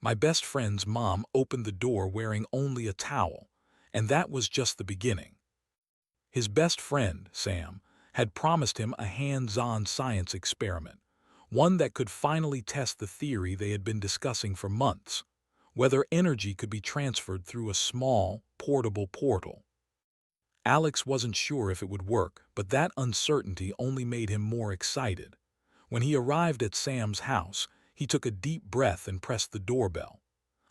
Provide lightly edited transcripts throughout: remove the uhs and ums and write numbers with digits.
My best friend's mom opened the door wearing only a towel, and that was just the beginning. His best friend, Sam, had promised him a hands-on science experiment, one that could finally test the theory they had been discussing for months, whether energy could be transferred through a small, portable portal. Alex wasn't sure if it would work, but that uncertainty only made him more excited. When he arrived at Sam's house, he took a deep breath and pressed the doorbell.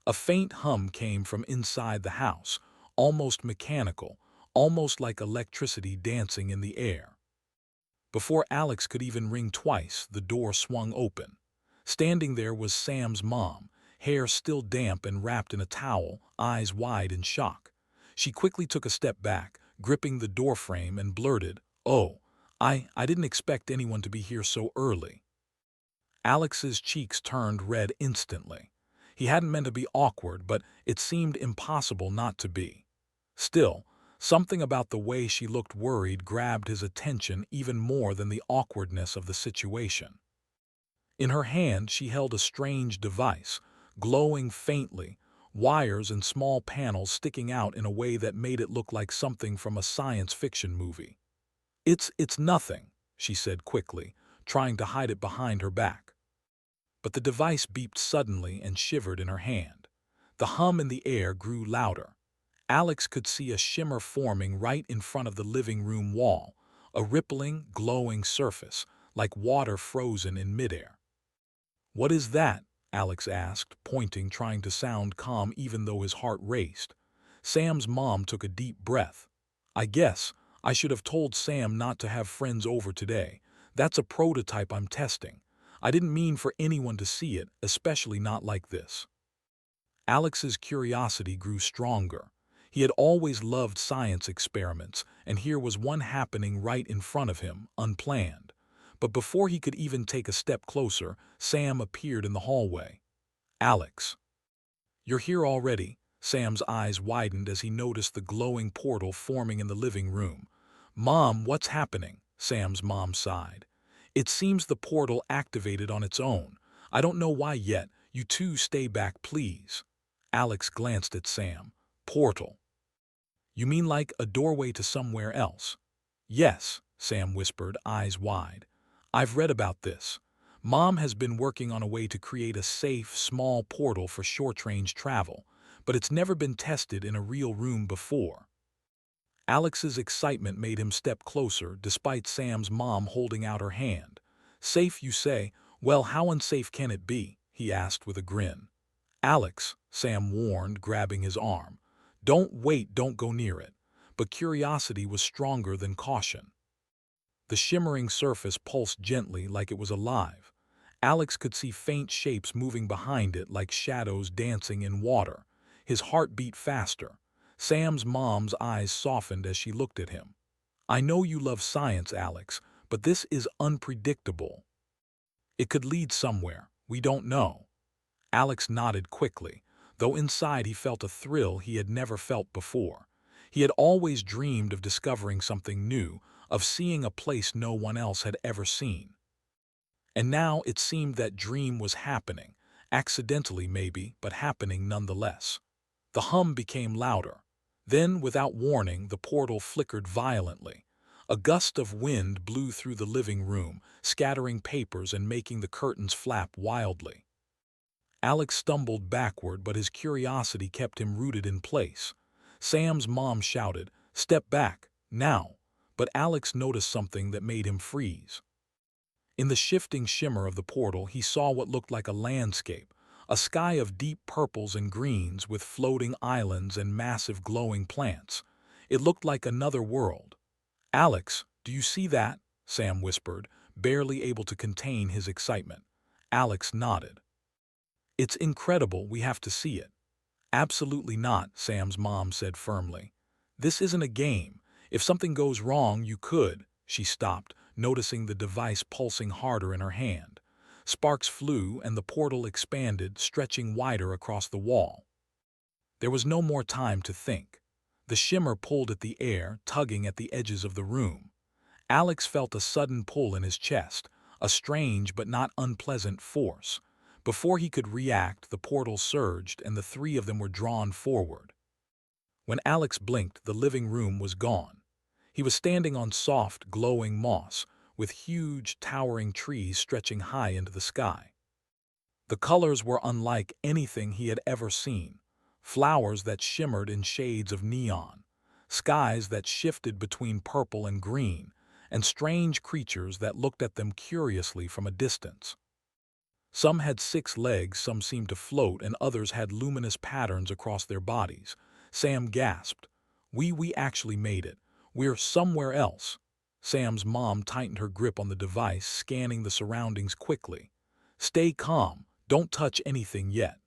A faint hum came from inside the house, almost mechanical, almost like electricity dancing in the air. Before Alex could even ring twice, the door swung open. Standing there was Sam's mom, hair still damp and wrapped in a towel, eyes wide in shock. She quickly took a step back, gripping the doorframe, and blurted, "Oh, I didn't expect anyone to be here so early." Alex's cheeks turned red instantly. He hadn't meant to be awkward, but it seemed impossible not to be. Still, something about the way she looked worried grabbed his attention even more than the awkwardness of the situation. In her hand she held a strange device, glowing faintly, wires and small panels sticking out in a way that made it look like something from a science fiction movie. It's nothing," she said quickly, trying to hide it behind her back. But the device beeped suddenly and shivered in her hand. The hum in the air grew louder. Alex could see a shimmer forming right in front of the living room wall, a rippling, glowing surface, like water frozen in midair. "What is that?" Alex asked, pointing, trying to sound calm even though his heart raced. Sam's mom took a deep breath. "I guess I should have told Sam not to have friends over today. That's a prototype I'm testing. I didn't mean for anyone to see it, especially not like this." Alex's curiosity grew stronger. He had always loved science experiments, and here was one happening right in front of him, unplanned. But before he could even take a step closer, Sam appeared in the hallway. "Alex, you're here already?" Sam's eyes widened as he noticed the glowing portal forming in the living room. "Mom, what's happening?" Sam's mom sighed. "It seems the portal activated on its own. I don't know why yet. You two stay back, please." Alex glanced at Sam. "Portal? You mean like a doorway to somewhere else?" "Yes," Sam whispered, eyes wide. "I've read about this. Mom has been working on a way to create a safe, small portal for short-range travel, but it's never been tested in a real room before." Alex's excitement made him step closer, despite Sam's mom holding out her hand. "Safe, you say? Well, how unsafe can it be?" he asked with a grin. "Alex," Sam warned, grabbing his arm. Don't go near it." But curiosity was stronger than caution. The shimmering surface pulsed gently like it was alive. Alex could see faint shapes moving behind it like shadows dancing in water. His heart beat faster. Sam's mom's eyes softened as she looked at him. "I know you love science, Alex, but this is unpredictable. It could lead somewhere. We don't know." Alex nodded quickly, though inside he felt a thrill he had never felt before. He had always dreamed of discovering something new, of seeing a place no one else had ever seen. And now it seemed that dream was happening, accidentally maybe, but happening nonetheless. The hum became louder. Then, without warning, the portal flickered violently. A gust of wind blew through the living room, scattering papers and making the curtains flap wildly. Alex stumbled backward, but his curiosity kept him rooted in place. Sam's mom shouted, "Step back, now!" But Alex noticed something that made him freeze. In the shifting shimmer of the portal, he saw what looked like a landscape, a sky of deep purples and greens with floating islands and massive glowing plants. It looked like another world. "Alex, do you see that?" Sam whispered, barely able to contain his excitement. Alex nodded. "It's incredible, we have to see it." "Absolutely not," Sam's mom said firmly. "This isn't a game. If something goes wrong, you could—" She stopped, noticing the device pulsing harder in her hand. Sparks flew and the portal expanded, stretching wider across the wall. There was no more time to think. The shimmer pulled at the air, tugging at the edges of the room. Alex felt a sudden pull in his chest, a strange but not unpleasant force. Before he could react, the portal surged and the three of them were drawn forward. When Alex blinked, the living room was gone. He was standing on soft, glowing moss, with huge, towering trees stretching high into the sky. The colors were unlike anything he had ever seen. Flowers that shimmered in shades of neon, skies that shifted between purple and green, and strange creatures that looked at them curiously from a distance. Some had 6 legs, some seemed to float, and others had luminous patterns across their bodies. Sam gasped. We actually made it. We're somewhere else." Sam's mom tightened her grip on the device, scanning the surroundings quickly. "Stay calm. Don't touch anything yet.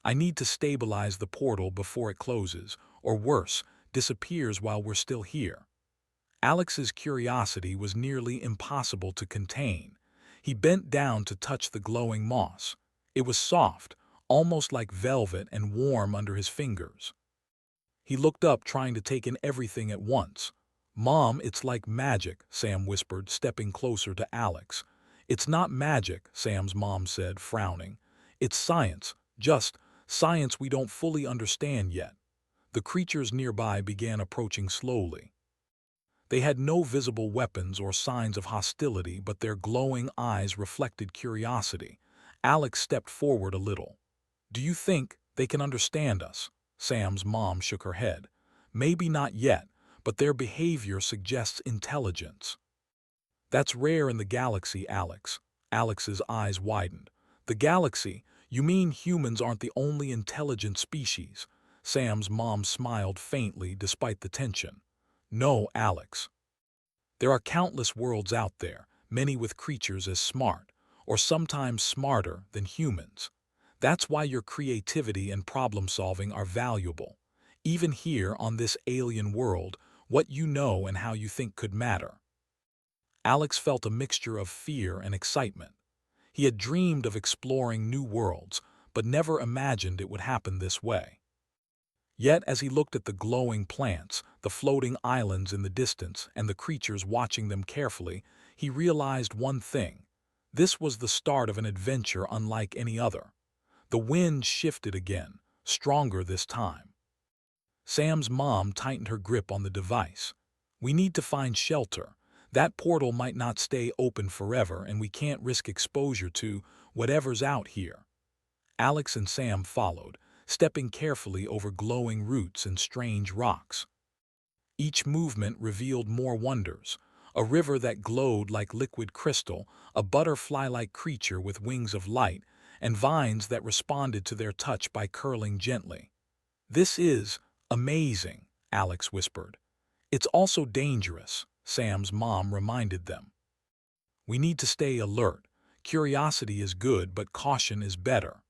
I need to stabilize the portal before it closes, or worse, disappears while we're still here." Alex's curiosity was nearly impossible to contain. He bent down to touch the glowing moss. It was soft, almost like velvet, and warm under his fingers. He looked up, trying to take in everything at once. "Mom, it's like magic," Sam whispered, stepping closer to Alex. "It's not magic," Sam's mom said, frowning. "It's science, just science we don't fully understand yet." The creatures nearby began approaching slowly. They had no visible weapons or signs of hostility, but their glowing eyes reflected curiosity. Alex stepped forward a little. "Do you think they can understand us?" Sam's mom shook her head. "Maybe not yet, but their behavior suggests intelligence." "That's rare in the galaxy, Alex." Alex's eyes widened. "The galaxy? You mean humans aren't the only intelligent species?" Sam's mom smiled faintly despite the tension. "No, Alex. There are countless worlds out there, many with creatures as smart, or sometimes smarter, than humans. That's why your creativity and problem-solving are valuable. Even here on this alien world, what you know and how you think could matter." Alex felt a mixture of fear and excitement. He had dreamed of exploring new worlds, but never imagined it would happen this way. Yet as he looked at the glowing plants, the floating islands in the distance, and the creatures watching them carefully, he realized one thing. This was the start of an adventure unlike any other. The wind shifted again, stronger this time. Sam's mom tightened her grip on the device. "We need to find shelter. That portal might not stay open forever, and we can't risk exposure to whatever's out here." Alex and Sam followed, stepping carefully over glowing roots and strange rocks. Each movement revealed more wonders: a river that glowed like liquid crystal, a butterfly-like creature with wings of light, and vines that responded to their touch by curling gently. "This is amazing," Alex whispered. "It's also dangerous," Sam's mom reminded them. "We need to stay alert. Curiosity is good, but caution is better."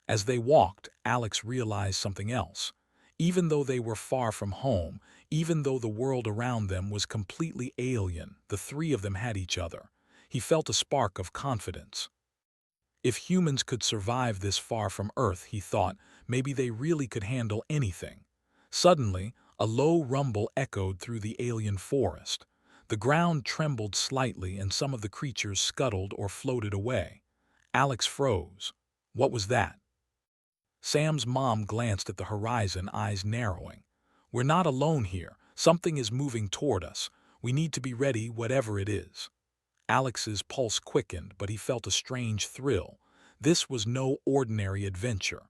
As they walked, Alex realized something else. Even though they were far from home, even though the world around them was completely alien, the three of them had each other. He felt a spark of confidence. If humans could survive this far from Earth, he thought, maybe they really could handle anything. Suddenly, a low rumble echoed through the alien forest. The ground trembled slightly and some of the creatures scuttled or floated away. Alex froze. What was that? Sam's mom glanced at the horizon, eyes narrowing. "We're not alone here. Something is moving toward us. We need to be ready, whatever it is." Alex's pulse quickened, but he felt a strange thrill. This was no ordinary adventure.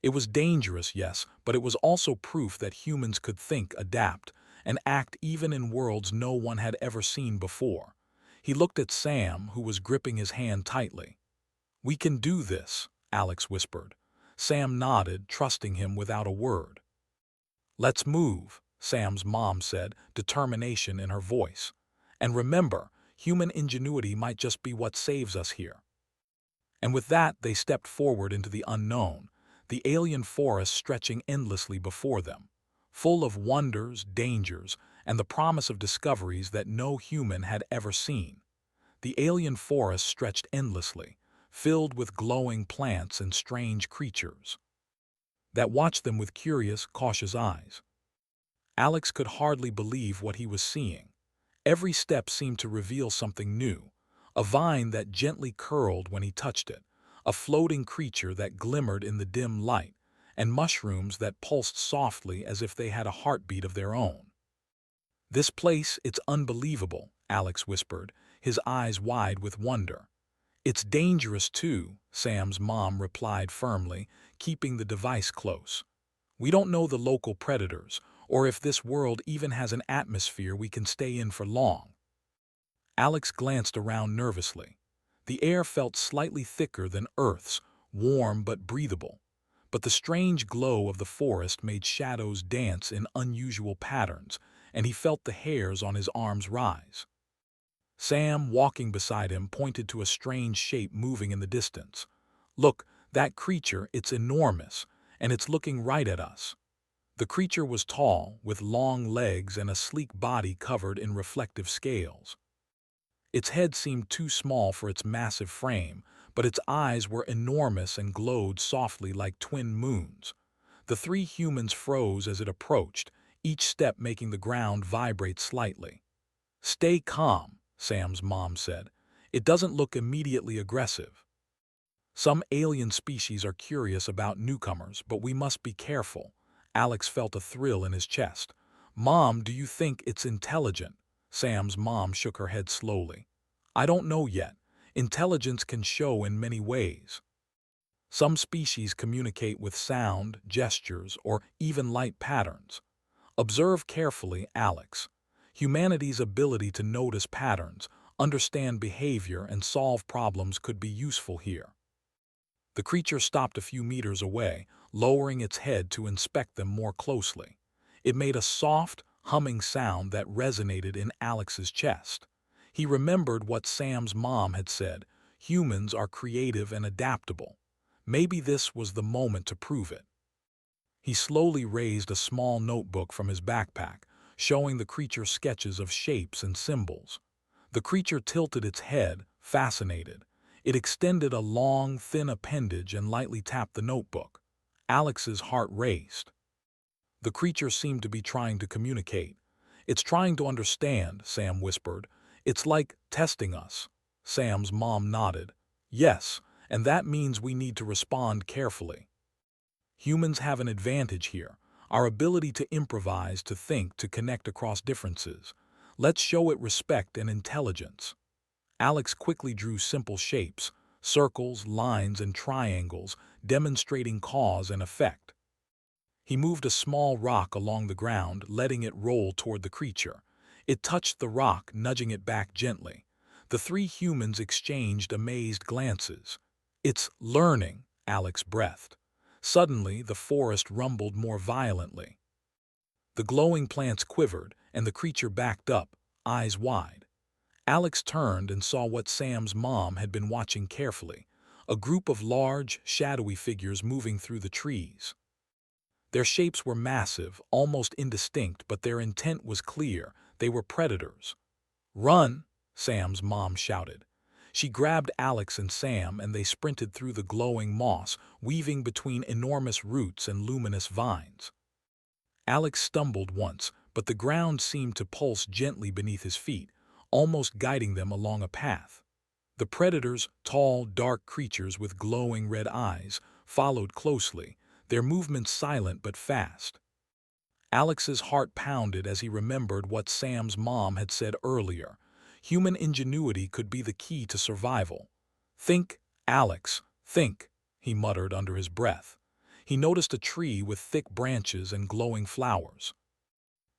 It was dangerous, yes, but it was also proof that humans could think, adapt, and act even in worlds no one had ever seen before. He looked at Sam, who was gripping his hand tightly. "We can do this," Alex whispered. Sam nodded, trusting him without a word. "Let's move," Sam's mom said, determination in her voice. "And remember, human ingenuity might just be what saves us here." And with that, they stepped forward into the unknown, the alien forest stretching endlessly before them, full of wonders, dangers, and the promise of discoveries that no human had ever seen. The alien forest stretched endlessly, filled with glowing plants and strange creatures that watched them with curious, cautious eyes. Alex could hardly believe what he was seeing. Every step seemed to reveal something new: a vine that gently curled when he touched it, a floating creature that glimmered in the dim light, and mushrooms that pulsed softly as if they had a heartbeat of their own. "This place, it's unbelievable," Alex whispered, his eyes wide with wonder. "It's dangerous too," Sam's mom replied firmly, keeping the device close. "We don't know the local predators, or if this world even has an atmosphere we can stay in for long." Alex glanced around nervously. The air felt slightly thicker than Earth's, warm but breathable. But the strange glow of the forest made shadows dance in unusual patterns, and he felt the hairs on his arms rise. Sam, walking beside him, pointed to a strange shape moving in the distance. "Look, that creature, it's enormous, and it's looking right at us." The creature was tall, with long legs and a sleek body covered in reflective scales. Its head seemed too small for its massive frame, but its eyes were enormous and glowed softly like twin moons. The three humans froze as it approached, each step making the ground vibrate slightly. "Stay calm," Sam's mom said. "It doesn't look immediately aggressive. Some alien species are curious about newcomers, but we must be careful." Alex felt a thrill in his chest. "Mom, do you think it's intelligent?" Sam's mom shook her head slowly. "I don't know yet. Intelligence can show in many ways. Some species communicate with sound, gestures, or even light patterns. Observe carefully, Alex. Humanity's ability to notice patterns, understand behavior, and solve problems could be useful here." The creature stopped a few meters away, lowering its head to inspect them more closely. It made a soft, humming sound that resonated in Alex's chest. He remembered what Sam's mom had said: humans are creative and adaptable. Maybe this was the moment to prove it. He slowly raised a small notebook from his backpack, showing the creature sketches of shapes and symbols. The creature tilted its head, fascinated. It extended a long, thin appendage and lightly tapped the notebook. Alex's heart raced. The creature seemed to be trying to communicate. "It's trying to understand," Sam whispered. "It's like testing us." Sam's mom nodded. "Yes, and that means we need to respond carefully. Humans have an advantage here, our ability to improvise, to think, to connect across differences. Let's show it respect and intelligence." Alex quickly drew simple shapes, circles, lines, and triangles, demonstrating cause and effect. He moved a small rock along the ground, letting it roll toward the creature. It touched the rock, nudging it back gently. The three humans exchanged amazed glances. "It's learning," Alex breathed. Suddenly, the forest rumbled more violently. The glowing plants quivered, and the creature backed up, eyes wide. Alex turned and saw what Sam's mom had been watching carefully: a group of large, shadowy figures moving through the trees. Their shapes were massive, almost indistinct, but their intent was clear. They were predators. "Run!" Sam's mom shouted. She grabbed Alex and Sam, and they sprinted through the glowing moss, weaving between enormous roots and luminous vines. Alex stumbled once, but the ground seemed to pulse gently beneath his feet, almost guiding them along a path. The predators, tall, dark creatures with glowing red eyes, followed closely, their movements silent but fast. Alex's heart pounded as he remembered what Sam's mom had said earlier: human ingenuity could be the key to survival. "Think, Alex, think," he muttered under his breath. He noticed a tree with thick branches and glowing flowers.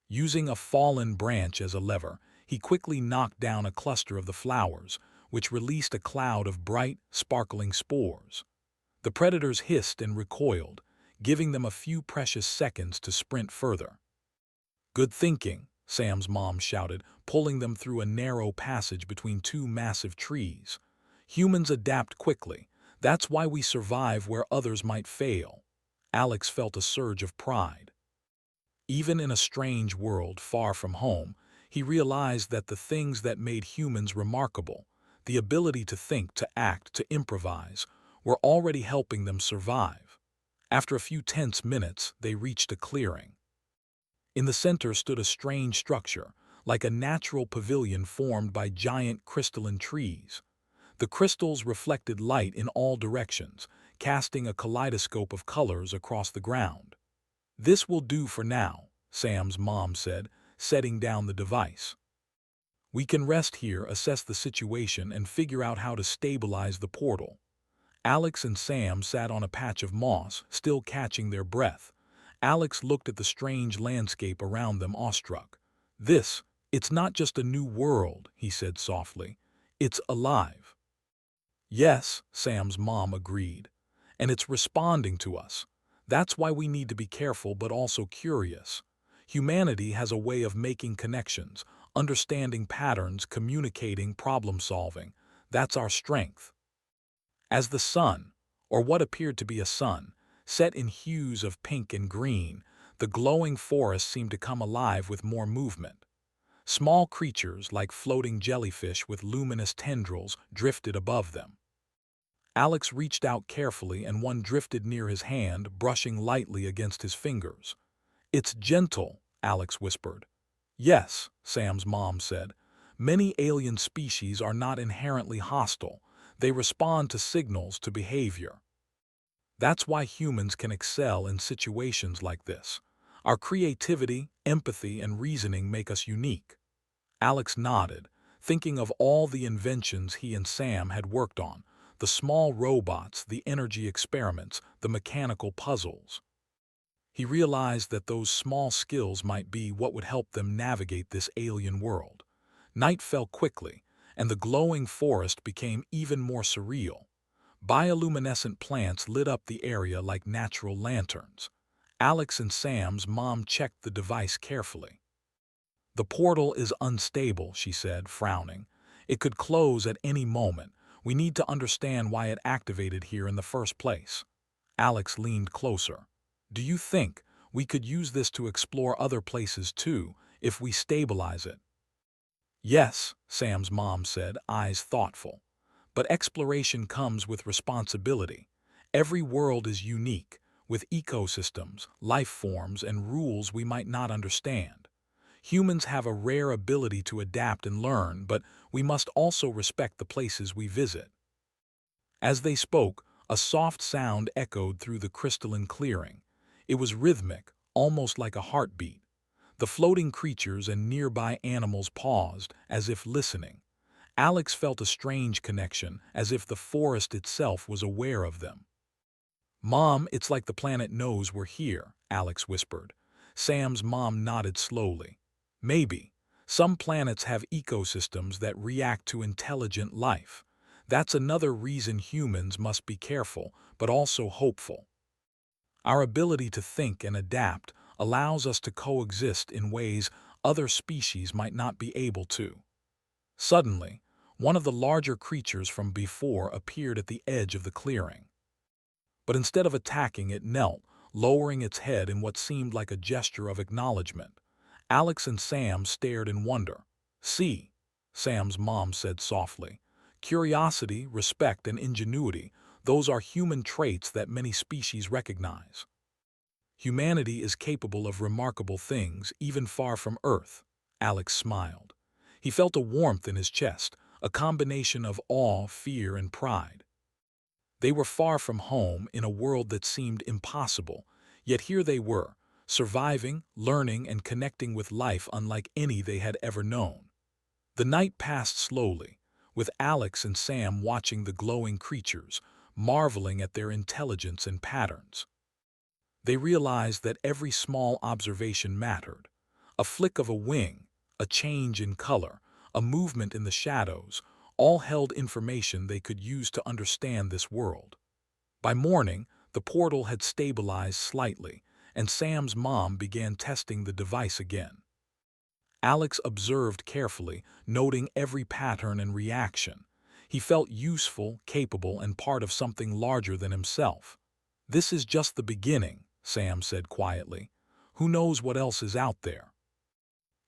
Using a fallen branch as a lever, he quickly knocked down a cluster of the flowers, which released a cloud of bright, sparkling spores. The predators hissed and recoiled, giving them a few precious seconds to sprint further. "Good thinking," Sam's mom shouted, pulling them through a narrow passage between two massive trees. "Humans adapt quickly. That's why we survive where others might fail." Alex felt a surge of pride. Even in a strange world far from home, he realized that the things that made humans remarkable, the ability to think, to act, to improvise, were already helping them survive. After a few tense minutes, they reached a clearing. In the center stood a strange structure, like a natural pavilion formed by giant crystalline trees. The crystals reflected light in all directions, casting a kaleidoscope of colors across the ground. "This will do for now," Sam's mom said, setting down the device. "We can rest here, assess the situation, and figure out how to stabilize the portal." Alex and Sam sat on a patch of moss, still catching their breath. Alex looked at the strange landscape around them, awestruck. It's not just a new world," he said softly. "It's alive." "Yes," Sam's mom agreed. "And it's responding to us. That's why we need to be careful but also curious. Humanity has a way of making connections, understanding patterns, communicating, problem-solving. That's our strength." As the sun, or what appeared to be a sun, set in hues of pink and green, the glowing forest seemed to come alive with more movement. Small creatures, like floating jellyfish with luminous tendrils, drifted above them. Alex reached out carefully and one drifted near his hand, brushing lightly against his fingers. "It's gentle," Alex whispered. "Yes," Sam's mom said. "Many alien species are not inherently hostile. They respond to signals, to behavior. That's why humans can excel in situations like this. Our creativity, empathy, and reasoning make us unique." Alex nodded, thinking of all the inventions he and Sam had worked on, the small robots, the energy experiments, the mechanical puzzles. He realized that those small skills might be what would help them navigate this alien world. Night fell quickly, and the glowing forest became even more surreal. Bioluminescent plants lit up the area like natural lanterns. Alex and Sam's mom checked the device carefully. "The portal is unstable," she said, frowning. "It could close at any moment. We need to understand why it activated here in the first place." Alex leaned closer. "Do you think we could use this to explore other places too, if we stabilize it?" "Yes," Sam's mom said, eyes thoughtful. "But exploration comes with responsibility. Every world is unique, with ecosystems, life forms, and rules we might not understand. Humans have a rare ability to adapt and learn, but we must also respect the places we visit." As they spoke, a soft sound echoed through the crystalline clearing. It was rhythmic, almost like a heartbeat. The floating creatures and nearby animals paused, as if listening. Alex felt a strange connection, as if the forest itself was aware of them. "Mom, it's like the planet knows we're here," Alex whispered. Sam's mom nodded slowly. "Maybe. Some planets have ecosystems that react to intelligent life. That's another reason humans must be careful, but also hopeful. Our ability to think and adapt allows us to coexist in ways other species might not be able to." Suddenly, one of the larger creatures from before appeared at the edge of the clearing. But instead of attacking, it knelt, lowering its head in what seemed like a gesture of acknowledgement. Alex and Sam stared in wonder. "See," Sam's mom said softly. "Curiosity, respect, and ingenuity, those are human traits that many species recognize. Humanity is capable of remarkable things, even far from Earth." Alex smiled. He felt a warmth in his chest, a combination of awe, fear, and pride. They were far from home, in a world that seemed impossible, yet here they were, surviving, learning, and connecting with life unlike any they had ever known. The night passed slowly, with Alex and Sam watching the glowing creatures, marveling at their intelligence and patterns. They realized that every small observation mattered. A flick of a wing, a change in color, a movement in the shadows, all held information they could use to understand this world. By morning, the portal had stabilized slightly, and Sam's mom began testing the device again. Alex observed carefully, noting every pattern and reaction. He felt useful, capable, and part of something larger than himself. "This is just the beginning," Sam said quietly. "Who knows what else is out there?"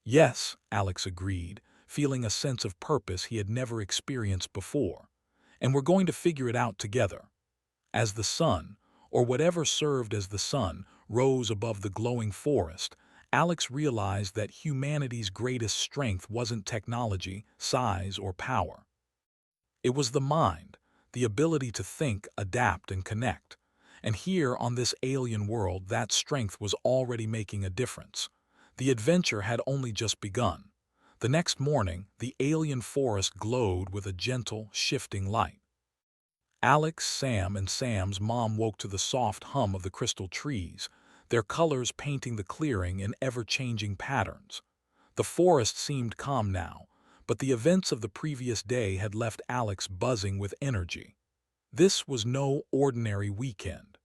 "Yes," Alex agreed, feeling a sense of purpose he had never experienced before. "And we're going to figure it out together." As the sun, or whatever served as the sun, rose above the glowing forest, Alex realized that humanity's greatest strength wasn't technology, size, or power. It was the mind, the ability to think, adapt, and connect. And here on this alien world, that strength was already making a difference. The adventure had only just begun. The next morning, the alien forest glowed with a gentle, shifting light. Alex, Sam, and Sam's mom woke to the soft hum of the crystal trees, their colors painting the clearing in ever-changing patterns. The forest seemed calm now, but the events of the previous day had left Alex buzzing with energy. This was no ordinary weekend.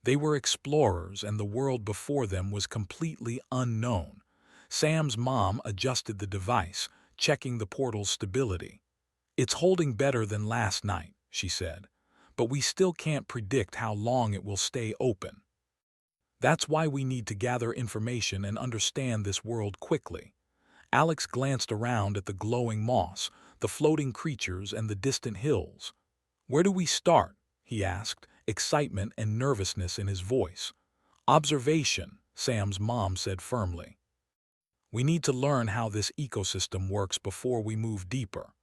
They were explorers, and the world before them was completely unknown. Sam's mom adjusted the device, checking the portal's stability. "It's holding better than last night," she said, "but we still can't predict how long it will stay open. That's why we need to gather information and understand this world quickly." Alex glanced around at the glowing moss, the floating creatures, and the distant hills. "Where do we start?" he asked, excitement and nervousness in his voice. "Observation," Sam's mom said firmly. "We need to learn how this ecosystem works before we move deeper.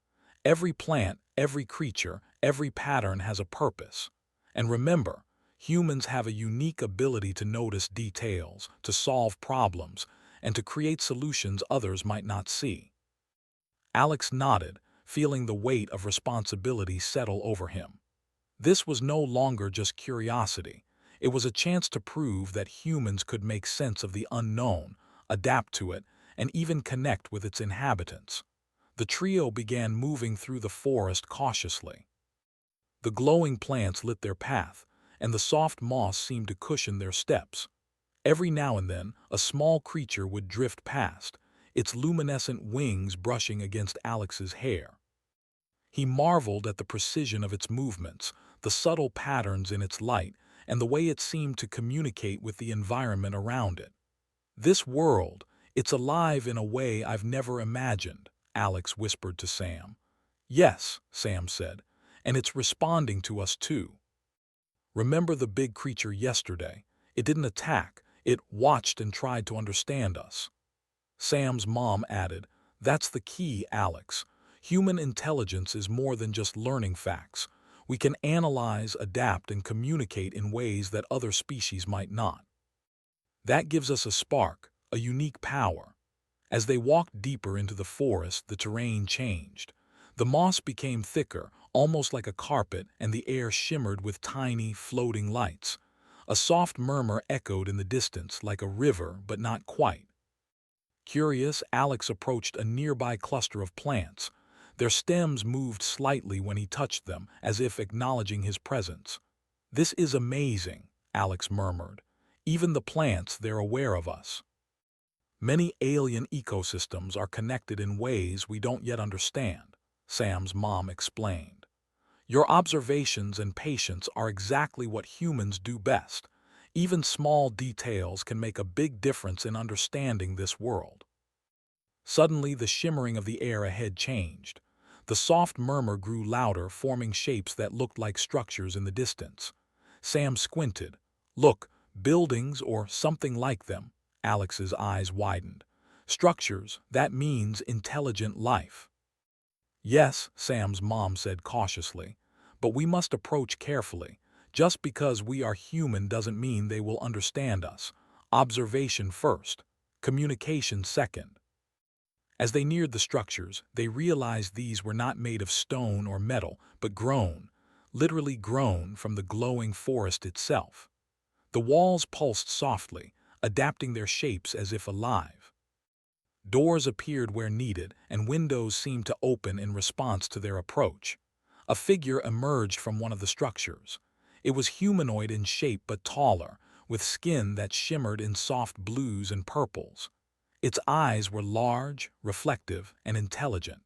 Every plant, every creature, every pattern has a purpose. And remember, humans have a unique ability to notice details, to solve problems, and to create solutions others might not see." Alex nodded, feeling the weight of responsibility settle over him. This was no longer just curiosity. It was a chance to prove that humans could make sense of the unknown, adapt to it, and even connect with its inhabitants. The trio began moving through the forest cautiously. The glowing plants lit their path, and the soft moss seemed to cushion their steps. Every now and then, a small creature would drift past, its luminescent wings brushing against Alex's hair. He marveled at the precision of its movements, the subtle patterns in its light, and the way it seemed to communicate with the environment around it. "This world, it's alive in a way I've never imagined," Alex whispered to Sam. "Yes," Sam said, "and it's responding to us too. Remember the big creature yesterday? It didn't attack, it watched and tried to understand us." Sam's mom added, "That's the key, Alex. Human intelligence is more than just learning facts. We can analyze, adapt, and communicate in ways that other species might not. That gives us a spark, a unique power." As they walked deeper into the forest, the terrain changed. The moss became thicker, almost like a carpet, and the air shimmered with tiny, floating lights. A soft murmur echoed in the distance, like a river, but not quite. Curious, Alex approached a nearby cluster of plants. Their stems moved slightly when he touched them, as if acknowledging his presence. "This is amazing," Alex murmured. "Even the plants, they're aware of us." "Many alien ecosystems are connected in ways we don't yet understand," Sam's mom explained. "Your observations and patience are exactly what humans do best. Even small details can make a big difference in understanding this world." Suddenly, the shimmering of the air ahead changed. The soft murmur grew louder, forming shapes that looked like structures in the distance. Sam squinted. "Look, buildings or something like them." Alex's eyes widened. "Structures, that means intelligent life." "Yes," Sam's mom said cautiously, "but we must approach carefully. Just because we are human doesn't mean they will understand us. Observation first, communication second." As they neared the structures, they realized these were not made of stone or metal, but grown, literally grown from the glowing forest itself. The walls pulsed softly, adapting their shapes as if alive. Doors appeared where needed, and windows seemed to open in response to their approach. A figure emerged from one of the structures. It was humanoid in shape but taller, with skin that shimmered in soft blues and purples. Its eyes were large, reflective, and intelligent.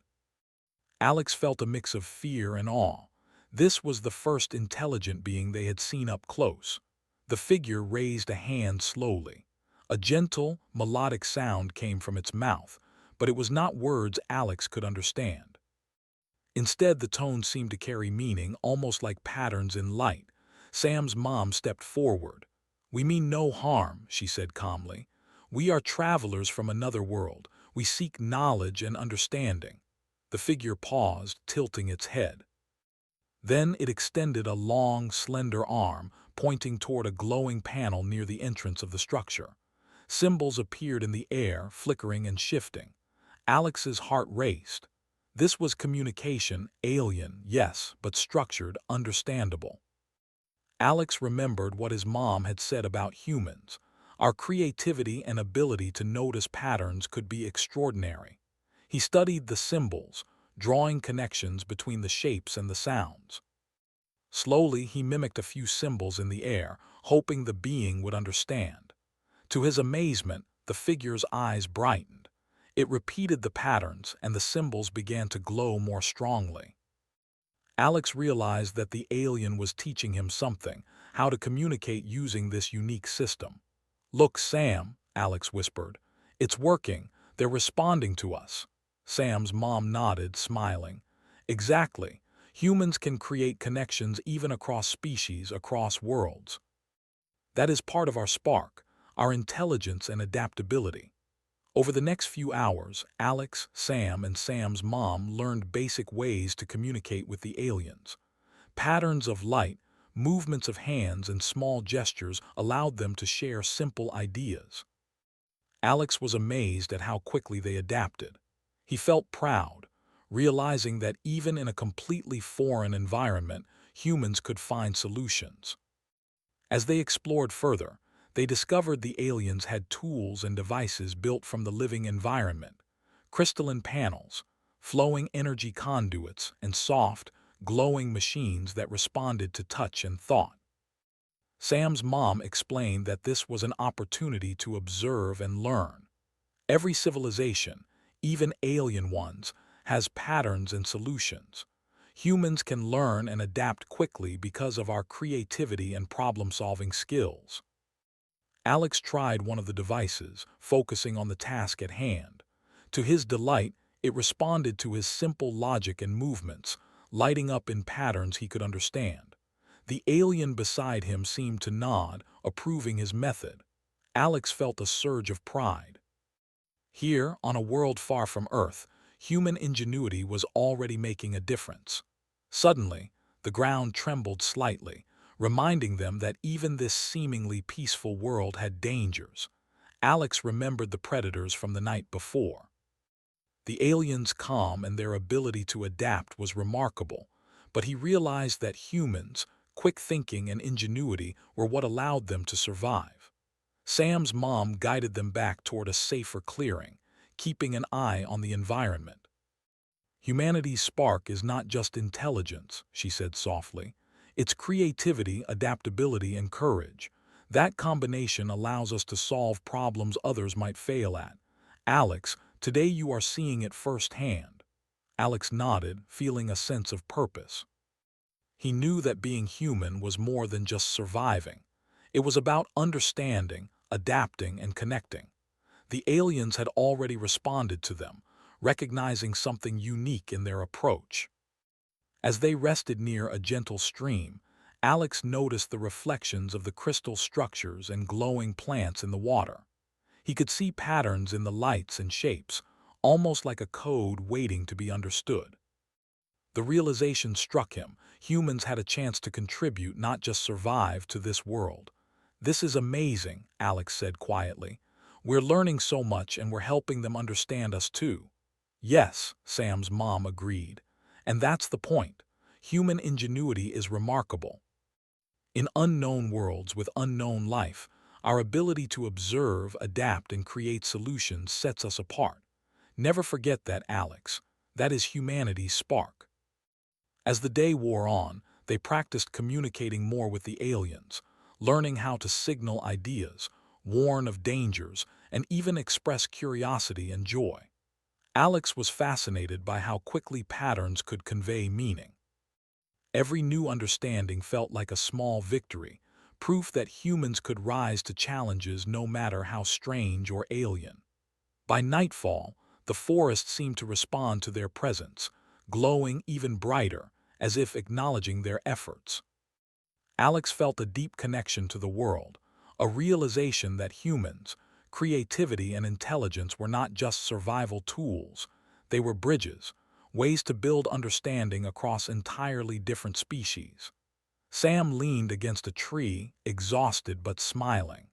Alex felt a mix of fear and awe. This was the first intelligent being they had seen up close. The figure raised a hand slowly. A gentle, melodic sound came from its mouth, but it was not words Alex could understand. Instead, the tone seemed to carry meaning, almost like patterns in light. Sam's mom stepped forward. "We mean no harm," she said calmly. "We are travelers from another world. We seek knowledge and understanding." The figure paused, tilting its head. Then it extended a long, slender arm, pointing toward a glowing panel near the entrance of the structure. Symbols appeared in the air, flickering and shifting. Alex's heart raced. This was communication, alien, yes, but structured, understandable. Alex remembered what his mom had said about humans. Our creativity and ability to notice patterns could be extraordinary. He studied the symbols, drawing connections between the shapes and the sounds. Slowly, he mimicked a few symbols in the air, hoping the being would understand. To his amazement, the figure's eyes brightened. It repeated the patterns, and the symbols began to glow more strongly. Alex realized that the alien was teaching him something, how to communicate using this unique system. "Look, Sam," Alex whispered. "It's working. They're responding to us." Sam's mom nodded, smiling. "Exactly. Humans can create connections even across species, across worlds. That is part of our spark, our intelligence and adaptability." Over the next few hours, Alex, Sam, and Sam's mom learned basic ways to communicate with the aliens. Patterns of light, movements of hands, and small gestures allowed them to share simple ideas. Alex was amazed at how quickly they adapted. He felt proud, realizing that even in a completely foreign environment, humans could find solutions. As they explored further, they discovered the aliens had tools and devices built from the living environment: crystalline panels, flowing energy conduits, and soft, glowing machines that responded to touch and thought. Sam's mom explained that this was an opportunity to observe and learn. Every civilization, even alien ones, has patterns and solutions. Humans can learn and adapt quickly because of our creativity and problem-solving skills. Alex tried one of the devices, focusing on the task at hand. To his delight, it responded to his simple logic and movements, lighting up in patterns he could understand. The alien beside him seemed to nod, approving his method. Alex felt a surge of pride. Here, on a world far from Earth, human ingenuity was already making a difference. Suddenly, the ground trembled slightly, reminding them that even this seemingly peaceful world had dangers. Alex remembered the predators from the night before. The aliens' calm and their ability to adapt was remarkable, but he realized that humans, quick thinking and ingenuity were what allowed them to survive. Sam's mom guided them back toward a safer clearing, keeping an eye on the environment. "Humanity's spark is not just intelligence," she said softly. "It's creativity, adaptability, and courage. That combination allows us to solve problems others might fail at. Alex, today you are seeing it firsthand." Alex nodded, feeling a sense of purpose. He knew that being human was more than just surviving. It was about understanding, adapting, and connecting. The aliens had already responded to them, recognizing something unique in their approach. As they rested near a gentle stream, Alex noticed the reflections of the crystal structures and glowing plants in the water. He could see patterns in the lights and shapes, almost like a code waiting to be understood. The realization struck him: humans had a chance to contribute, not just survive, to this world. "This is amazing," Alex said quietly. "We're learning so much and we're helping them understand us too." "Yes," Sam's mom agreed. "And that's the point. Human ingenuity is remarkable. In unknown worlds with unknown life, our ability to observe, adapt, and create solutions sets us apart. Never forget that, Alex. That is humanity's spark." As the day wore on, they practiced communicating more with the aliens, learning how to signal ideas, warn of dangers, and even express curiosity and joy. Alex was fascinated by how quickly patterns could convey meaning. Every new understanding felt like a small victory, proof that humans could rise to challenges no matter how strange or alien. By nightfall, the forest seemed to respond to their presence, glowing even brighter, as if acknowledging their efforts. Alex felt a deep connection to the world, a realization that humans, creativity, and intelligence were not just survival tools, they were bridges, ways to build understanding across entirely different species. Sam leaned against a tree, exhausted but smiling.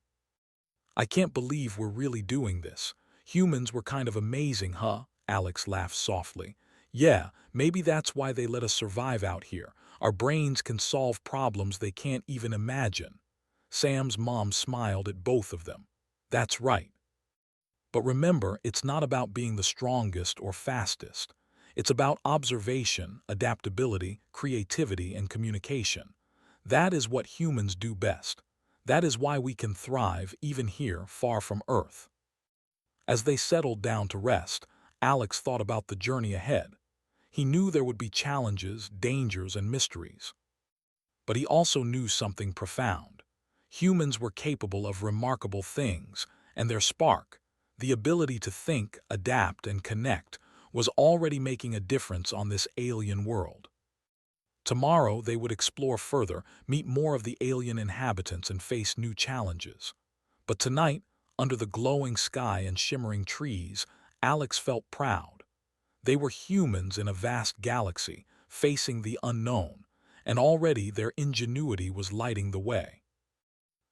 I can't believe we're really doing this. Humans were kind of amazing, huh? Alex laughed softly. Yeah, maybe that's why they let us survive out here. Our brains can solve problems they can't even imagine. Sam's mom smiled at both of them. That's right. But remember, it's not about being the strongest or fastest. It's about observation, adaptability, creativity, and communication. That is what humans do best. That is why we can thrive even here, far from Earth. As they settled down to rest, Alex thought about the journey ahead. He knew there would be challenges, dangers, and mysteries. But he also knew something profound. Humans were capable of remarkable things, and their spark, the ability to think, adapt, and connect, was already making a difference on this alien world. Tomorrow they would explore further, meet more of the alien inhabitants, and face new challenges. But tonight, under the glowing sky and shimmering trees, Alex felt proud. They were humans in a vast galaxy, facing the unknown, and already their ingenuity was lighting the way.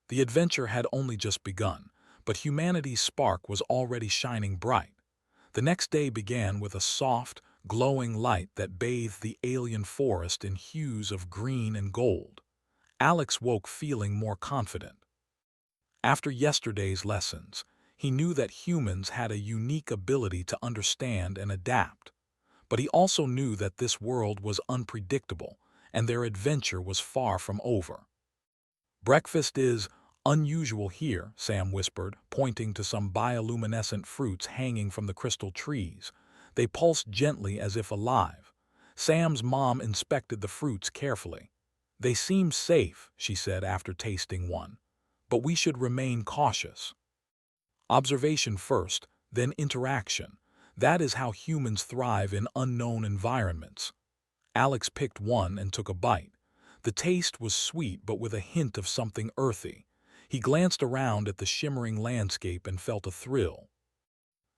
The adventure had only just begun, but humanity's spark was already shining bright. The next day began with a soft, glowing light that bathed the alien forest in hues of green and gold. Alex woke feeling more confident. After yesterday's lessons, he knew that humans had a unique ability to understand and adapt. But he also knew that this world was unpredictable, and their adventure was far from over. Breakfast is unusual here, Sam whispered, pointing to some bioluminescent fruits hanging from the crystal trees. They pulsed gently as if alive. Sam's mom inspected the fruits carefully. They seem safe, she said after tasting one. But we should remain cautious. Observation first, then interaction. That is how humans thrive in unknown environments. Alex picked one and took a bite. The taste was sweet but with a hint of something earthy. He glanced around at the shimmering landscape and felt a thrill.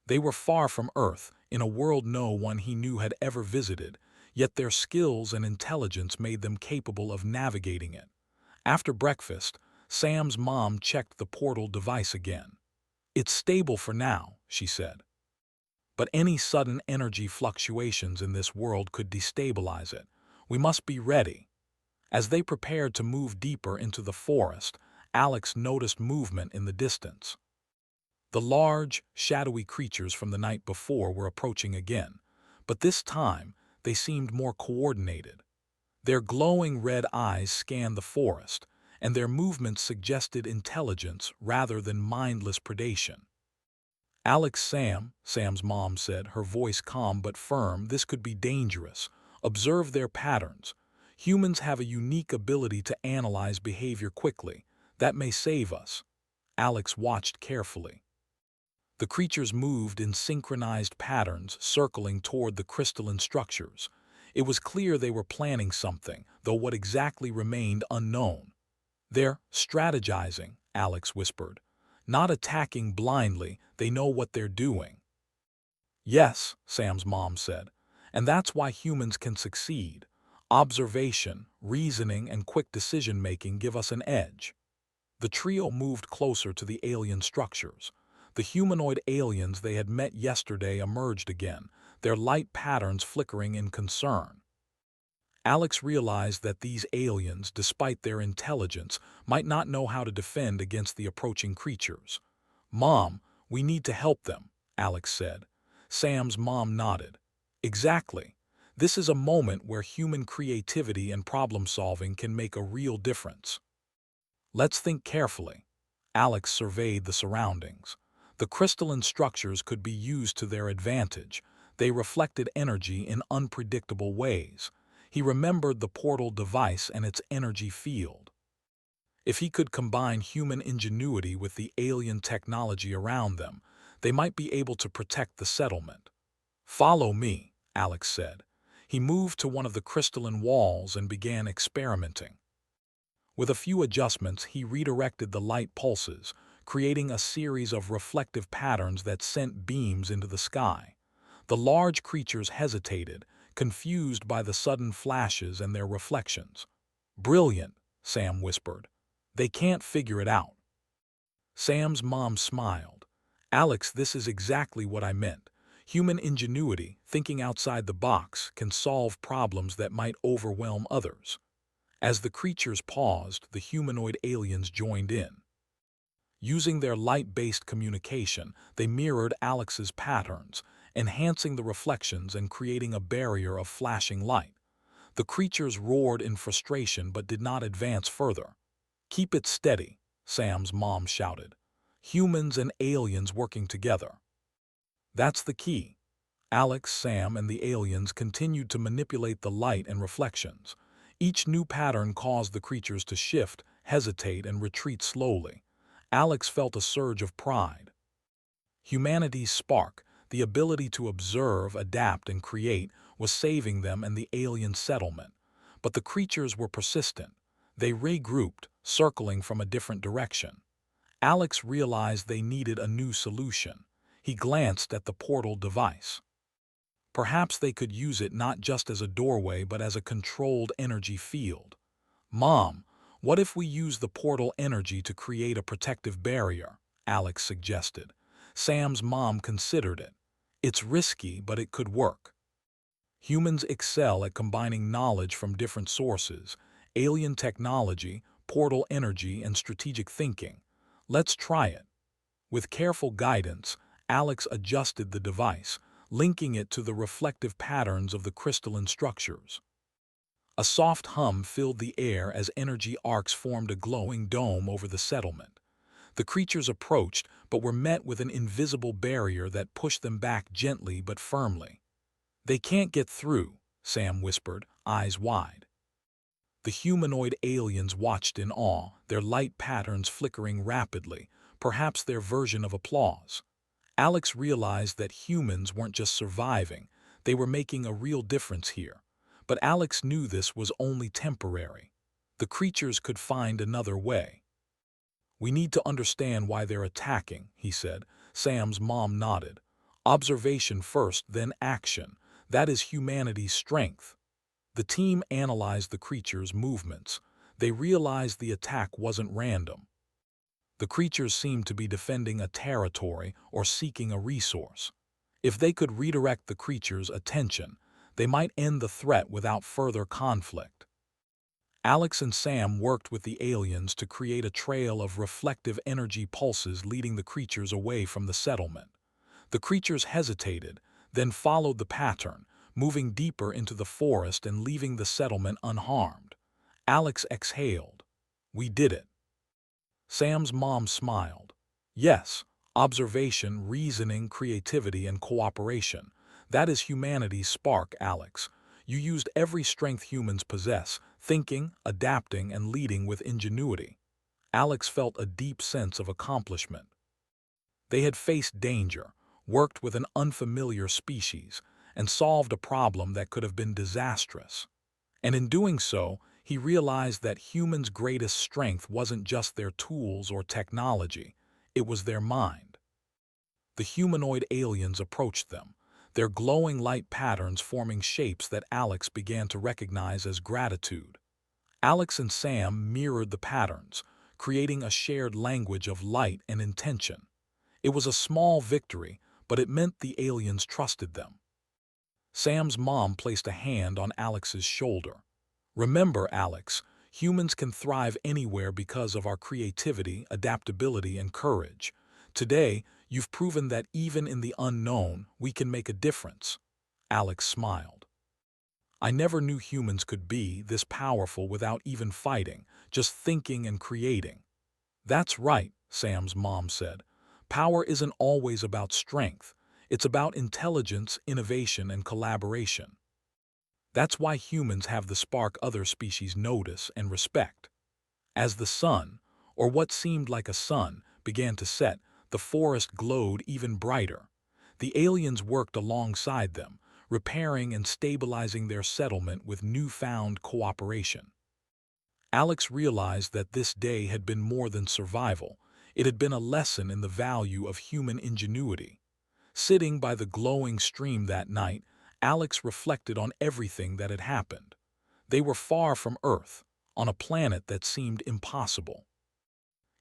They were far from Earth, in a world no one he knew had ever visited, yet their skills and intelligence made them capable of navigating it. After breakfast, Sam's mom checked the portal device again. It's stable for now, she said. But any sudden energy fluctuations in this world could destabilize it. We must be ready. As they prepared to move deeper into the forest, Alex noticed movement in the distance. The large, shadowy creatures from the night before were approaching again, but this time they seemed more coordinated. Their glowing red eyes scanned the forest, and their movements suggested intelligence rather than mindless predation. Sam's mom said, her voice calm but firm, this could be dangerous. Observe their patterns. Humans have a unique ability to analyze behavior quickly. That may save us. Alex watched carefully. The creatures moved in synchronized patterns, circling toward the crystalline structures. It was clear they were planning something, though what exactly remained unknown. They're strategizing, Alex whispered. Not attacking blindly, they know what they're doing. Yes, Sam's mom said, and that's why humans can succeed. Observation, reasoning, and quick decision-making give us an edge. The trio moved closer to the alien structures. The humanoid aliens they had met yesterday emerged again, their light patterns flickering in concern. Alex realized that these aliens, despite their intelligence, might not know how to defend against the approaching creatures. Mom, we need to help them, Alex said. Sam's mom nodded. Exactly. This is a moment where human creativity and problem-solving can make a real difference. Let's think carefully. Alex surveyed the surroundings. The crystalline structures could be used to their advantage. They reflected energy in unpredictable ways. He remembered the portal device and its energy field. If he could combine human ingenuity with the alien technology around them, they might be able to protect the settlement. Follow me, Alex said. He moved to one of the crystalline walls and began experimenting. With a few adjustments, he redirected the light pulses, creating a series of reflective patterns that sent beams into the sky. The large creatures hesitated, confused by the sudden flashes and their reflections. "Brilliant," Sam whispered. "They can't figure it out." Sam's mom smiled. "Alex, this is exactly what I meant. Human ingenuity, thinking outside the box, can solve problems that might overwhelm others." As the creatures paused, the humanoid aliens joined in. Using their light-based communication, they mirrored Alex's patterns, enhancing the reflections and creating a barrier of flashing light. The creatures roared in frustration but did not advance further. "Keep it steady," Sam's mom shouted. "Humans and aliens working together." That's the key. Alex, Sam, and the aliens continued to manipulate the light and reflections. Each new pattern caused the creatures to shift, hesitate, and retreat slowly. Alex felt a surge of pride. Humanity's spark, the ability to observe, adapt, and create, was saving them and the alien settlement. But the creatures were persistent. They regrouped, circling from a different direction. Alex realized they needed a new solution. He glanced at the portal device. Perhaps they could use it not just as a doorway but as a controlled energy field. "Mom, what if we use the portal energy to create a protective barrier?" Alex suggested. Sam's mom considered it. "It's risky, but it could work. Humans excel at combining knowledge from different sources: alien technology, portal energy, and strategic thinking. Let's try it." With careful guidance, Alex adjusted the device, linking it to the reflective patterns of the crystalline structures. A soft hum filled the air as energy arcs formed a glowing dome over the settlement. The creatures approached, but were met with an invisible barrier that pushed them back gently but firmly. "They can't get through," Sam whispered, eyes wide. The humanoid aliens watched in awe, their light patterns flickering rapidly, perhaps their version of applause. Alex realized that humans weren't just surviving, they were making a real difference here. But Alex knew this was only temporary. The creatures could find another way. "We need to understand why they're attacking," he said. Sam's mom nodded. "Observation first, then action. That is humanity's strength." The team analyzed the creatures' movements. They realized the attack wasn't random. The creatures seemed to be defending a territory or seeking a resource. If they could redirect the creatures' attention, they might end the threat without further conflict. Alex and Sam worked with the aliens to create a trail of reflective energy pulses leading the creatures away from the settlement. The creatures hesitated, then followed the pattern, moving deeper into the forest and leaving the settlement unharmed. Alex exhaled. "We did it." Sam's mom smiled. "Yes, observation, reasoning, creativity, and cooperation. That is humanity's spark, Alex. You used every strength humans possess, thinking, adapting, and leading with ingenuity." Alex felt a deep sense of accomplishment. They had faced danger, worked with an unfamiliar species, and solved a problem that could have been disastrous. And in doing so, he realized that humans' greatest strength wasn't just their tools or technology, it was their mind. The humanoid aliens approached them, their glowing light patterns forming shapes that Alex began to recognize as gratitude. Alex and Sam mirrored the patterns, creating a shared language of light and intention. It was a small victory, but it meant the aliens trusted them. Sam's mom placed a hand on Alex's shoulder. "Remember, Alex, humans can thrive anywhere because of our creativity, adaptability, and courage. Today, you've proven that even in the unknown, we can make a difference." Alex smiled. "I never knew humans could be this powerful without even fighting, just thinking and creating." "That's right," Sam's mom said. "Power isn't always about strength. It's about intelligence, innovation, and collaboration. That's why humans have the spark other species notice and respect." As the sun, or what seemed like a sun, began to set, the forest glowed even brighter. The aliens worked alongside them, repairing and stabilizing their settlement with newfound cooperation. Alex realized that this day had been more than survival. It had been a lesson in the value of human ingenuity. Sitting by the glowing stream that night, Alex reflected on everything that had happened. They were far from Earth, on a planet that seemed impossible.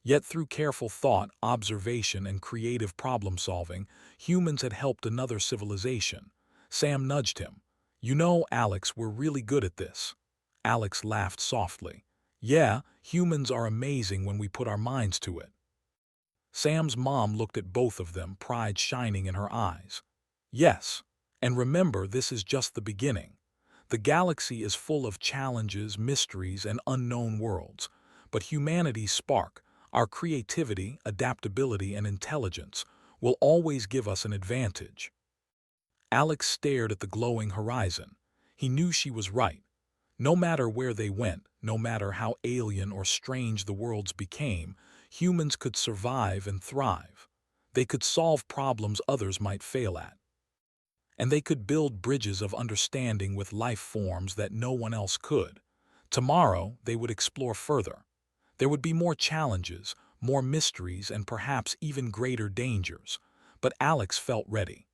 Yet through careful thought, observation, and creative problem-solving, humans had helped another civilization. Sam nudged him. "You know, Alex, we're really good at this." Alex laughed softly. "Yeah, humans are amazing when we put our minds to it." Sam's mom looked at both of them, pride shining in her eyes. "Yes, and remember, this is just the beginning. The galaxy is full of challenges, mysteries, and unknown worlds. But humanity's spark, our creativity, adaptability, and intelligence, will always give us an advantage." Alex stared at the glowing horizon. He knew she was right. No matter where they went, no matter how alien or strange the worlds became, humans could survive and thrive. They could solve problems others might fail at. And they could build bridges of understanding with life forms that no one else could. Tomorrow, they would explore further. There would be more challenges, more mysteries, and perhaps even greater dangers. But Alex felt ready.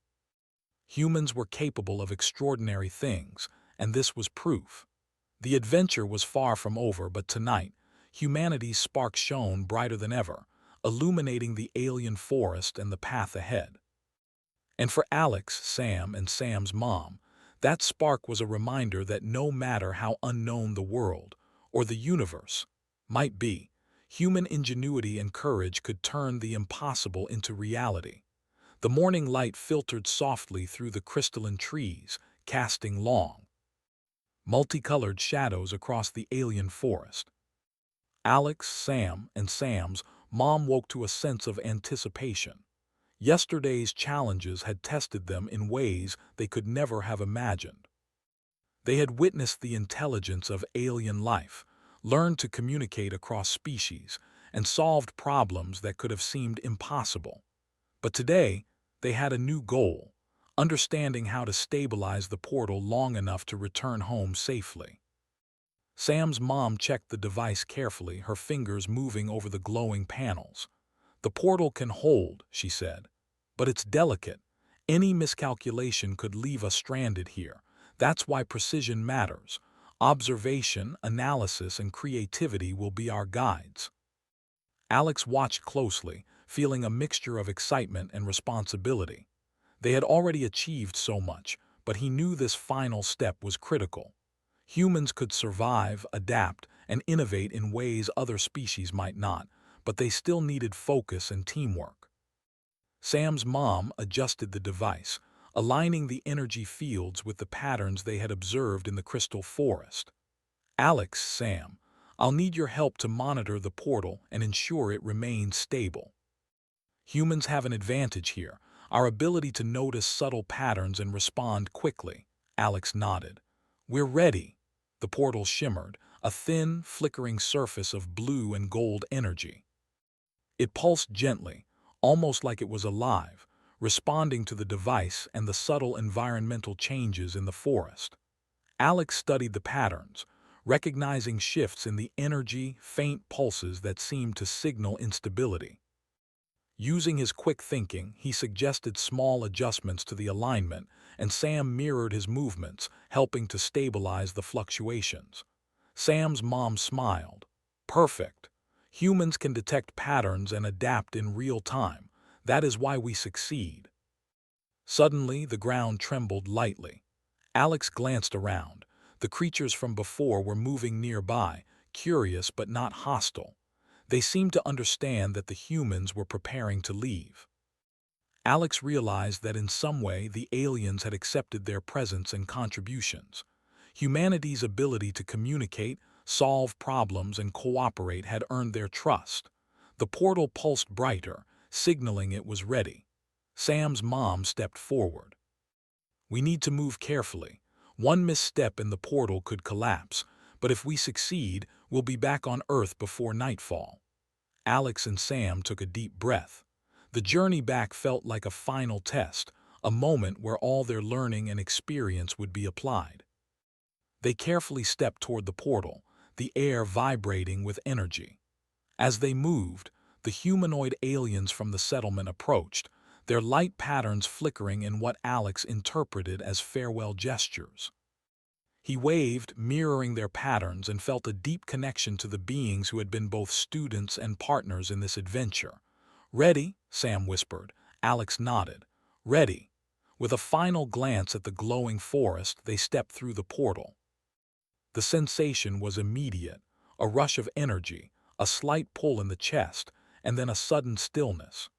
Humans were capable of extraordinary things, and this was proof. The adventure was far from over, but tonight, humanity's spark shone brighter than ever, illuminating the alien forest and the path ahead. And for Alex, Sam, and Sam's mom, that spark was a reminder that no matter how unknown the world, or the universe, might be, human ingenuity and courage could turn the impossible into reality. The morning light filtered softly through the crystalline trees, casting long, multicolored shadows across the alien forest. Alex, Sam, and Sam's mom woke to a sense of anticipation. Yesterday's challenges had tested them in ways they could never have imagined. They had witnessed the intelligence of alien life, learned to communicate across species, and solved problems that could have seemed impossible. But today, they had a new goal: understanding how to stabilize the portal long enough to return home safely. Sam's mom checked the device carefully, her fingers moving over the glowing panels. "The portal can hold," she said, "but it's delicate. Any miscalculation could leave us stranded here. That's why precision matters. Observation, analysis, and creativity will be our guides." Alex watched closely, feeling a mixture of excitement and responsibility. They had already achieved so much, but he knew this final step was critical. Humans could survive, adapt, and innovate in ways other species might not, but they still needed focus and teamwork. Sam's mom adjusted the device, aligning the energy fields with the patterns they had observed in the crystal forest. "Alex, Sam, I'll need your help to monitor the portal and ensure it remains stable. Humans have an advantage here, our ability to notice subtle patterns and respond quickly." Alex nodded. "We're ready." The portal shimmered, a thin, flickering surface of blue and gold energy. It pulsed gently, almost like it was alive, responding to the device and the subtle environmental changes in the forest. Alex studied the patterns, recognizing shifts in the energy, faint pulses that seemed to signal instability. Using his quick thinking, he suggested small adjustments to the alignment, and Sam mirrored his movements, helping to stabilize the fluctuations. Sam's mom smiled. "Perfect. Humans can detect patterns and adapt in real time. That is why we succeed." Suddenly, the ground trembled lightly. Alex glanced around. The creatures from before were moving nearby, curious but not hostile. They seemed to understand that the humans were preparing to leave. Alex realized that in some way the aliens had accepted their presence and contributions. Humanity's ability to communicate, solve problems, and cooperate had earned their trust. The portal pulsed brighter, signaling it was ready. Sam's mom stepped forward. "We need to move carefully. One misstep and the portal could collapse, but if we succeed, we'll be back on Earth before nightfall." Alex and Sam took a deep breath. The journey back felt like a final test, a moment where all their learning and experience would be applied. They carefully stepped toward the portal, the air vibrating with energy. As they moved, the humanoid aliens from the settlement approached, their light patterns flickering in what Alex interpreted as farewell gestures. He waved, mirroring their patterns, and felt a deep connection to the beings who had been both students and partners in this adventure. "Ready?" Sam whispered. Alex nodded. "Ready." With a final glance at the glowing forest, they stepped through the portal. The sensation was immediate, a rush of energy, a slight pull in the chest, and then a sudden stillness.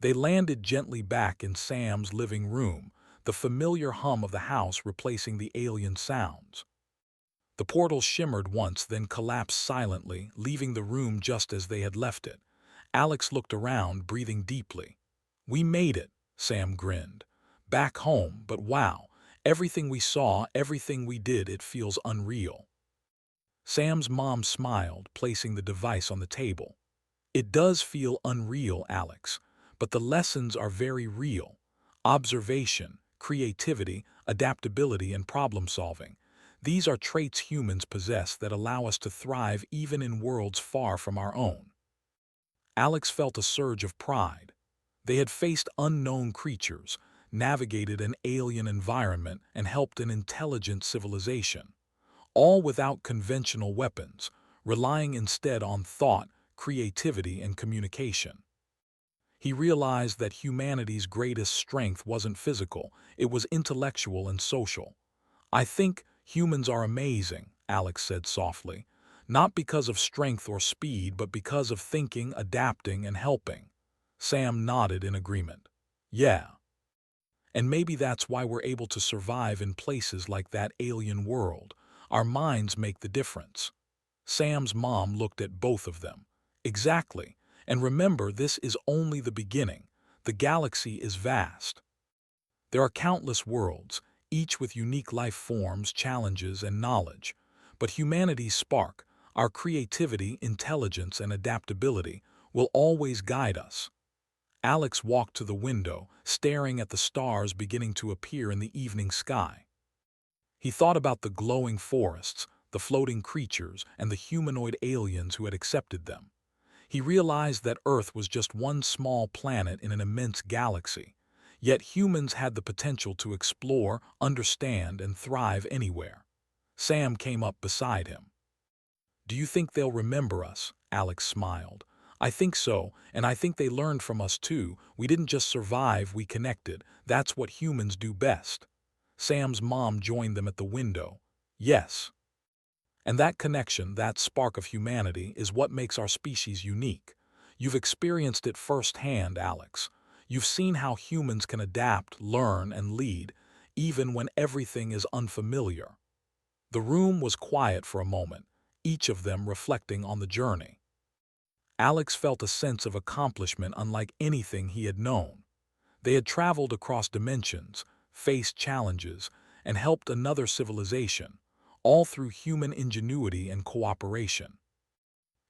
They landed gently back in Sam's living room, the familiar hum of the house replacing the alien sounds. The portal shimmered once, then collapsed silently, leaving the room just as they had left it. Alex looked around, breathing deeply. "We made it," Sam grinned. "Back home, but wow, everything we saw, everything we did, it feels unreal." Sam's mom smiled, placing the device on the table. "It does feel unreal, Alex, but the lessons are very real. Observation, creativity, adaptability, and problem-solving. These are traits humans possess that allow us to thrive even in worlds far from our own." Alex felt a surge of pride. They had faced unknown creatures, navigated an alien environment, and helped an intelligent civilization, all without conventional weapons, relying instead on thought, creativity, and communication. He realized that humanity's greatest strength wasn't physical, it was intellectual and social. "I think humans are amazing," Alex said softly, "not because of strength or speed, but because of thinking, adapting, and helping." Sam nodded in agreement. "Yeah. And maybe that's why we're able to survive in places like that alien world. Our minds make the difference." Sam's mom looked at both of them. "Exactly. And remember, this is only the beginning. The galaxy is vast. There are countless worlds, each with unique life forms, challenges, and knowledge. But humanity's spark, our creativity, intelligence, and adaptability, will always guide us." Alex walked to the window, staring at the stars beginning to appear in the evening sky. He thought about the glowing forests, the floating creatures, and the humanoid aliens who had accepted them. He realized that Earth was just one small planet in an immense galaxy, yet humans had the potential to explore, understand, and thrive anywhere. Sam came up beside him. "Do you think they'll remember us?" Alex smiled. "I think so, and I think they learned from us too. We didn't just survive, we connected. That's what humans do best." Sam's mom joined them at the window. "Yes. And that connection, that spark of humanity, is what makes our species unique. You've experienced it firsthand, Alex. You've seen how humans can adapt, learn, and lead, even when everything is unfamiliar." The room was quiet for a moment, each of them reflecting on the journey. Alex felt a sense of accomplishment unlike anything he had known. They had traveled across dimensions, faced challenges, and helped another civilization, all through human ingenuity and cooperation.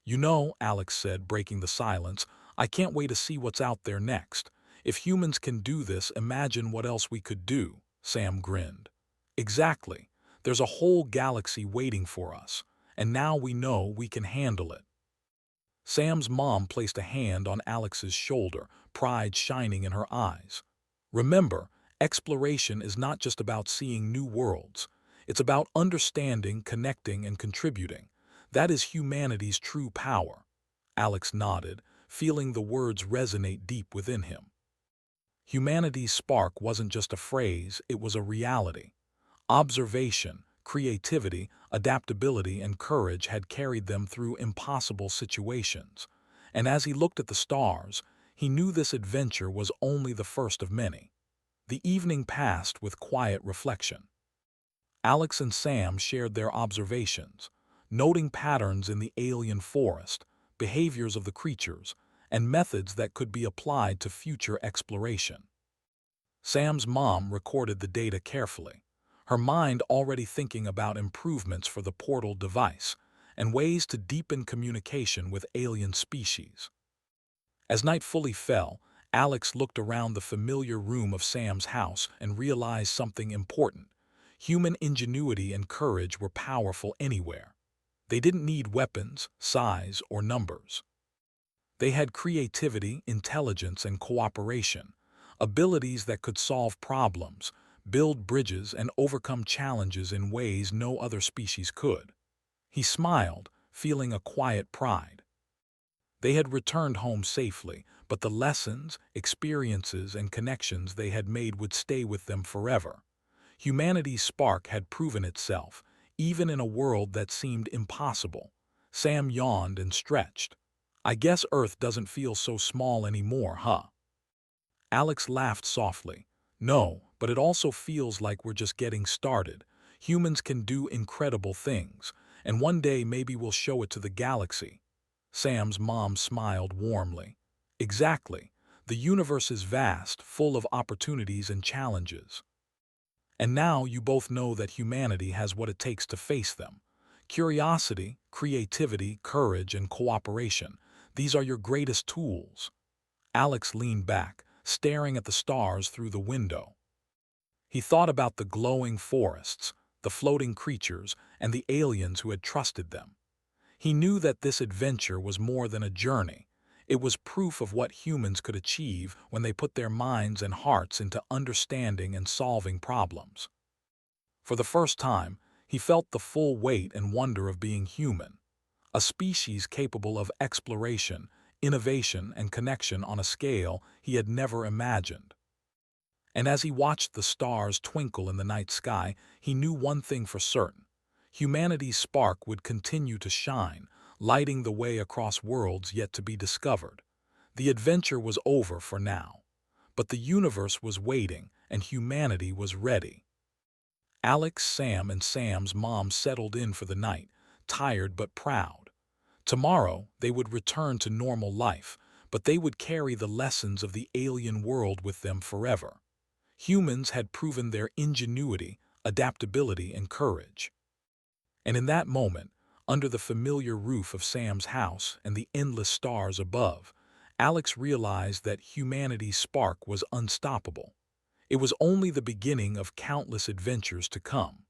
"You know," Alex said, breaking the silence, "I can't wait to see what's out there next. If humans can do this, imagine what else we could do." Sam grinned. "Exactly. There's a whole galaxy waiting for us, and now we know we can handle it." Sam's mom placed a hand on Alex's shoulder, pride shining in her eyes. "Remember, exploration is not just about seeing new worlds. It's about understanding, connecting, and contributing. That is humanity's true power." Alex nodded, feeling the words resonate deep within him. Humanity's spark wasn't just a phrase, it was a reality. Observation, creativity, adaptability, and courage had carried them through impossible situations. And as he looked at the stars, he knew this adventure was only the first of many. The evening passed with quiet reflection. Alex and Sam shared their observations, noting patterns in the alien forest, behaviors of the creatures, and methods that could be applied to future exploration. Sam's mom recorded the data carefully, her mind already thinking about improvements for the portal device and ways to deepen communication with alien species. As night fully fell, Alex looked around the familiar room of Sam's house and realized something important. Human ingenuity and courage were powerful anywhere. They didn't need weapons, size, or numbers. They had creativity, intelligence, and cooperation, abilities that could solve problems, build bridges, and overcome challenges in ways no other species could. He smiled, feeling a quiet pride. They had returned home safely, but the lessons, experiences, and connections they had made would stay with them forever. Humanity's spark had proven itself, even in a world that seemed impossible. Sam yawned and stretched. I guess Earth doesn't feel so small anymore, huh? Alex laughed softly. No, but it also feels like we're just getting started. Humans can do incredible things, and one day maybe we'll show it to the galaxy. Sam's mom smiled warmly. Exactly. The universe is vast, full of opportunities and challenges. And now you both know that humanity has what it takes to face them. Curiosity, creativity, courage, and cooperation. These are your greatest tools. Alex leaned back, staring at the stars through the window. He thought about the glowing forests, the floating creatures, and the aliens who had trusted them. He knew that this adventure was more than a journey. It was proof of what humans could achieve when they put their minds and hearts into understanding and solving problems. For the first time, he felt the full weight and wonder of being human, a species capable of exploration, innovation, and connection on a scale he had never imagined. And as he watched the stars twinkle in the night sky, he knew one thing for certain. Humanity's spark would continue to shine, lighting the way across worlds yet to be discovered. The adventure was over for now, but the universe was waiting and humanity was ready. Alex, Sam, and Sam's mom settled in for the night, tired but proud. Tomorrow, they would return to normal life, but they would carry the lessons of the alien world with them forever. Humans had proven their ingenuity, adaptability, and courage. And in that moment, under the familiar roof of Sam's house and the endless stars above, Alex realized that humanity's spark was unstoppable. It was only the beginning of countless adventures to come.